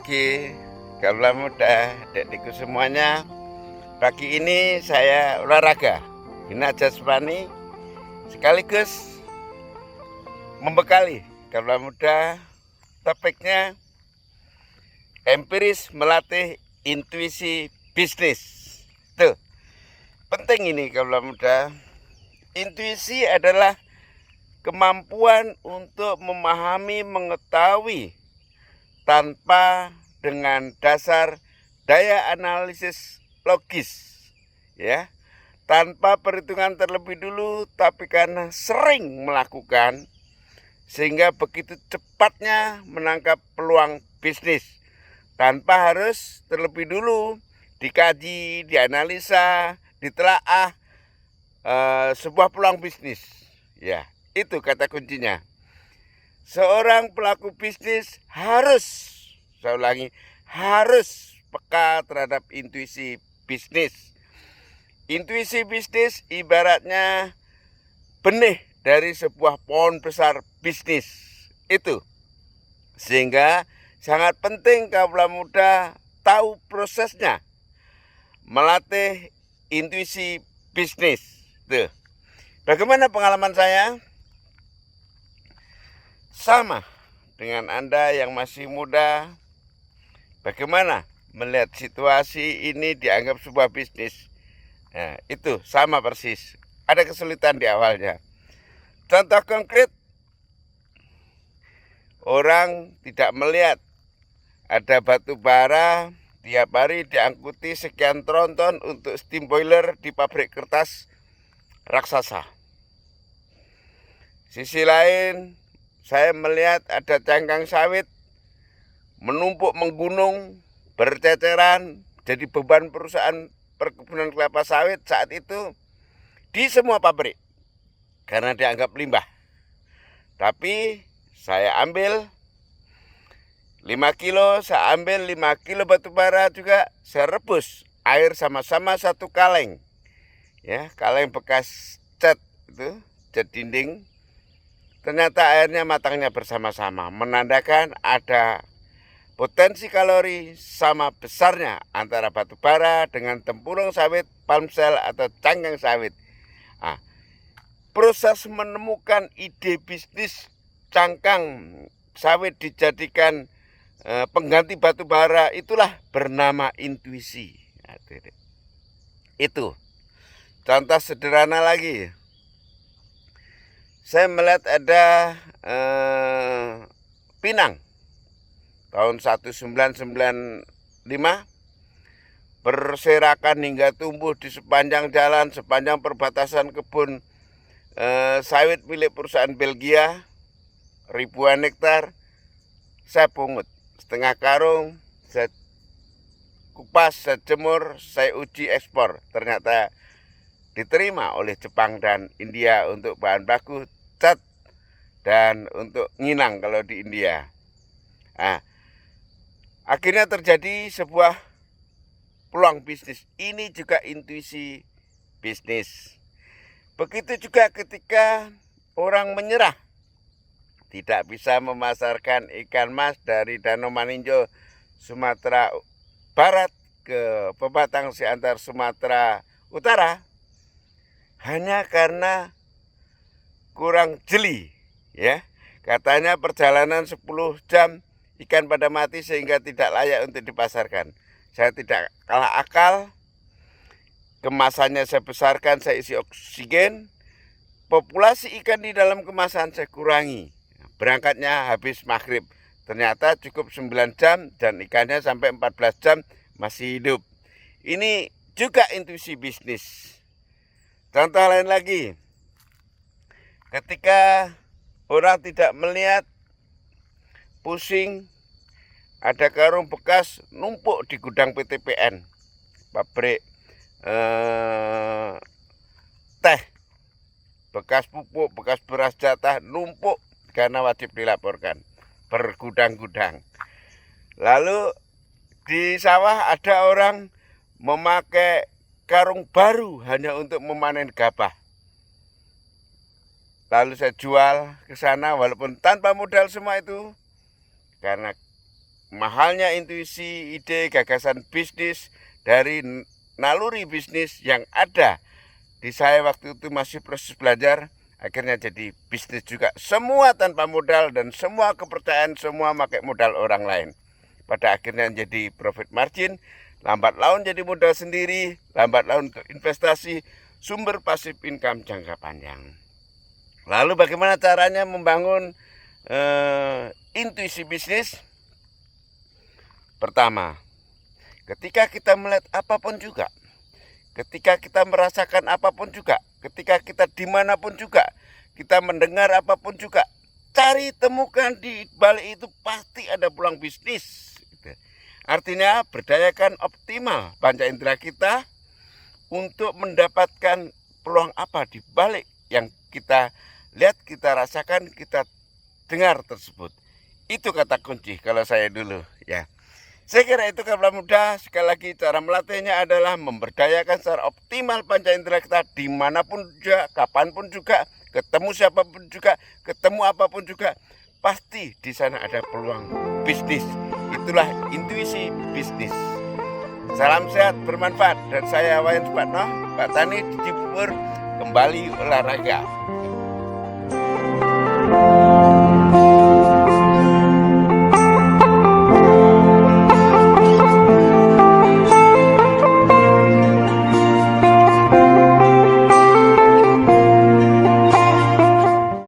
pagi, kaula muda, adik-adikku semuanya. Pagi ini saya olahraga, bina jasmani, sekaligus membekali kaula muda. Topiknya empiris melatih intuisi bisnis. Tuh, penting ini kaula muda. Intuisi adalah kemampuan untuk memahami, mengetahui tanpa dengan dasar daya analisis logis, ya, tanpa perhitungan terlebih dulu, tapi karena sering melakukan, sehingga begitu cepatnya menangkap peluang bisnis tanpa harus terlebih dulu dikaji, dianalisa, ditelaah sebuah peluang bisnis. Ya, itu kata kuncinya. Seorang pelaku bisnis harus, saya ulangi, harus peka terhadap intuisi bisnis. Intuisi bisnis ibaratnya benih dari sebuah pohon besar bisnis. Itu. Sehingga sangat penting kaula muda tahu prosesnya melatih intuisi bisnis. Tuh. Bagaimana pengalaman saya? Sama dengan Anda yang masih muda, bagaimana melihat situasi ini dianggap sebuah bisnis? Nah, itu sama persis. Ada kesulitan di awalnya. Contoh konkret, orang tidak melihat ada batu bara tiap hari diangkuti sekian tronton untuk steam boiler di pabrik kertas raksasa. Sisi lain, saya melihat ada cangkang sawit menumpuk menggunung, berceceran, jadi beban perusahaan perkebunan kelapa sawit saat itu di semua pabrik karena dianggap limbah. Tapi saya ambil 5 kilo, saya ambil 5 kilo batu bara juga, saya rebus air sama-sama satu kaleng. Ya, kaleng bekas cat itu, cat dinding. Ternyata airnya matangnya bersama-sama, menandakan ada potensi kalori sama besarnya antara batu bara dengan tempurung sawit, palm cell atau cangkang sawit. Nah, proses menemukan ide bisnis cangkang sawit dijadikan pengganti batu bara itulah bernama intuisi. Nah, itu contoh sederhana lagi. Saya melihat ada pinang tahun 1995 berserakan hingga tumbuh di sepanjang jalan, sepanjang perbatasan kebun sawit milik perusahaan Belgia, ribuan hektar. Saya pungut setengah karung, saya kupas, saya jemur, saya uji ekspor. Ternyata diterima oleh Jepang dan India untuk bahan baku cat dan untuk nginang kalau di India. Nah, akhirnya terjadi sebuah peluang bisnis. Ini juga intuisi bisnis. Begitu juga ketika orang menyerah, tidak bisa memasarkan ikan mas dari Danau Maninjo, Sumatera Barat ke Pematang Siantar, Sumatera Utara, hanya karena kurang jeli, ya. Katanya perjalanan 10 jam ikan pada mati sehingga tidak layak untuk dipasarkan. Saya tidak kalah akal, kemasannya saya besarkan, saya isi oksigen, populasi ikan di dalam kemasan saya kurangi. Berangkatnya habis maghrib, ternyata cukup 9 jam dan ikannya sampai 14 jam masih hidup. Ini juga intuisi bisnis. Contoh lain lagi, ketika orang tidak melihat, pusing, ada karung bekas numpuk di gudang PTPN, pabrik teh, bekas pupuk, bekas beras jatah numpuk karena wajib dilaporkan, bergudang-gudang. Lalu di sawah ada orang memakai karung baru hanya untuk memanen gabah. Lalu saya jual ke sana walaupun tanpa modal semua itu, karena mahalnya intuisi, ide, gagasan bisnis dari naluri bisnis yang ada di saya waktu itu masih proses belajar, akhirnya jadi bisnis juga. Semua tanpa modal dan semua kepercayaan, semua pakai modal orang lain. Pada akhirnya jadi profit margin, lambat laun jadi modal sendiri, lambat laun ke investasi, sumber pasif income jangka panjang. Lalu bagaimana caranya membangun intuisi bisnis? Pertama, ketika kita melihat apapun juga, ketika kita merasakan apapun juga, ketika kita dimanapun juga, kita mendengar apapun juga, cari temukan di balik itu pasti ada peluang bisnis. Artinya berdayakan optimal panca indera kita untuk mendapatkan peluang apa di balik yang kita lihat, kita rasakan, kita dengar tersebut. Itu kata kunci kalau saya dulu ya. Saya kira itu kapal muda. Sekali lagi cara melatihnya adalah memberdayakan secara optimal panca indera kita dimanapun juga, kapanpun juga, ketemu siapapun juga, ketemu apapun juga, pasti di sana ada peluang bisnis. Itulah intuisi bisnis. Salam sehat, bermanfaat. Dan saya Wayan Supatno, Pak Tani di Cibubur, kembali olahraga.